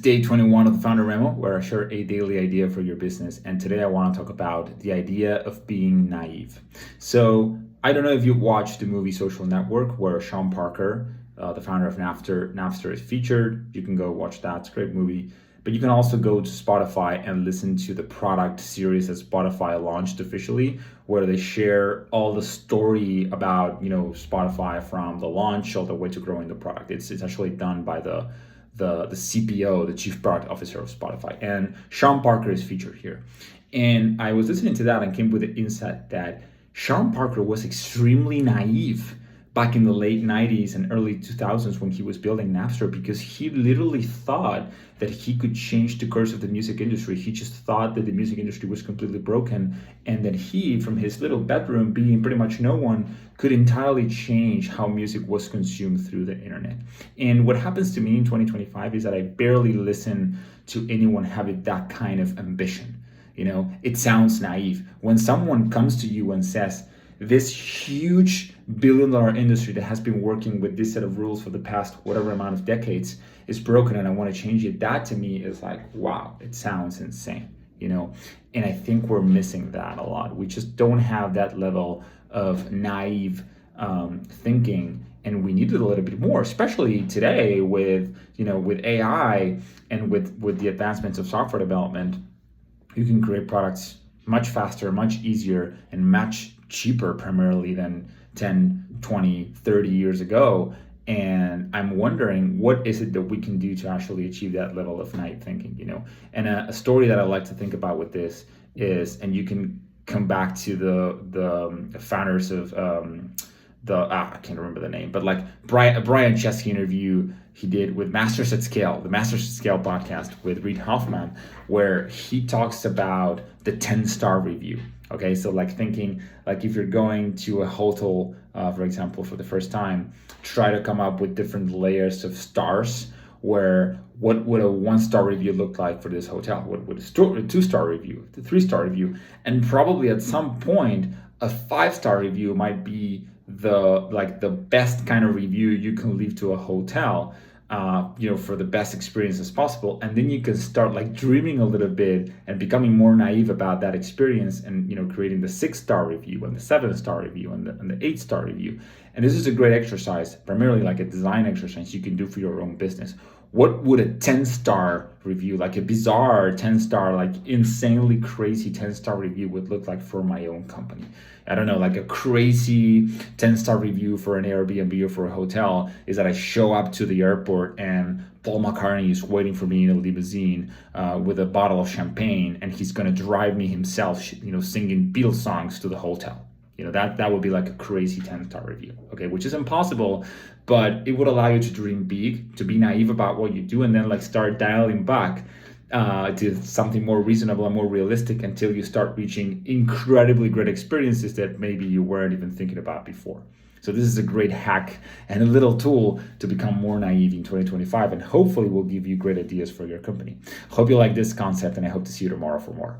Day 21 of the Founder Memo, where I share a daily idea for your business. And today I want to talk about the idea of being naive. So I don't know if you watched the movie Social Network, where Sean Parker, the founder of Napster is featured. You can go watch that. It's a great movie. But you can also go to Spotify and listen to the product series that Spotify launched officially, where they share all the story about, Spotify from the launch all the way to growing the product. It's actually done by the CPO, the Chief Product Officer of Spotify. And Sean Parker is featured here. And I was listening to that and came with the insight that Sean Parker was extremely naive back in the late 90s and early 2000s when he was building Napster, because he literally thought that he could change the course of the music industry. He just thought that the music industry was completely broken, and that he, from his little bedroom, being pretty much no one, could entirely change how music was consumed through the internet. And what happens to me in 2025 is that I barely listen to anyone having that kind of ambition. It sounds naive. When someone comes to you and says, this huge billion-dollar industry that has been working with this set of rules for the past whatever amount of decades is broken and I want to change it, that to me is like, wow, it sounds insane, And I think we're missing that a lot. We just don't have that level of naive thinking, and we need it a little bit more, especially today with AI and with the advancements of software development. You can create products much faster, much easier, and much cheaper primarily than 10, 20, 30 years ago. And I'm wondering, what is it that we can do to actually achieve that level of naive thinking, And a story that I like to think about with this is, and you can come back to the founders of I can't remember the name, but like Brian Chesky interview he did with Masters at Scale, the Masters at Scale podcast with Reid Hoffman, where he talks about the 10-star review. Okay, so thinking if you're going to a hotel, for example, for the first time, try to come up with different layers of stars. Where what would a 1-star review look like for this hotel? What would a 2-star review, the 3-star review, and probably at some point a 5-star review might be the best kind of review you can leave to a hotel, for the best experience as possible. And then you can start dreaming a little bit and becoming more naive about that experience, and creating the 6-star review and the 7-star review and the 8-star review. And this is a great exercise, primarily a design exercise you can do for your own business. What would a 10-star review, a bizarre 10-star, insanely crazy 10-star review would look like for my own company? I don't know, a crazy 10-star review for an Airbnb or for a hotel is that I show up to the airport and Paul McCartney is waiting for me in a limousine with a bottle of champagne, and he's going to drive me himself, singing Beatles songs to the hotel. That would be a crazy 10-star review, okay, which is impossible, but it would allow you to dream big, to be naive about what you do, and then start dialing back to something more reasonable and more realistic until you start reaching incredibly great experiences that maybe you weren't even thinking about before. So this is a great hack and a little tool to become more naive in 2025, and hopefully will give you great ideas for your company. Hope you like this concept, and I hope to see you tomorrow for more.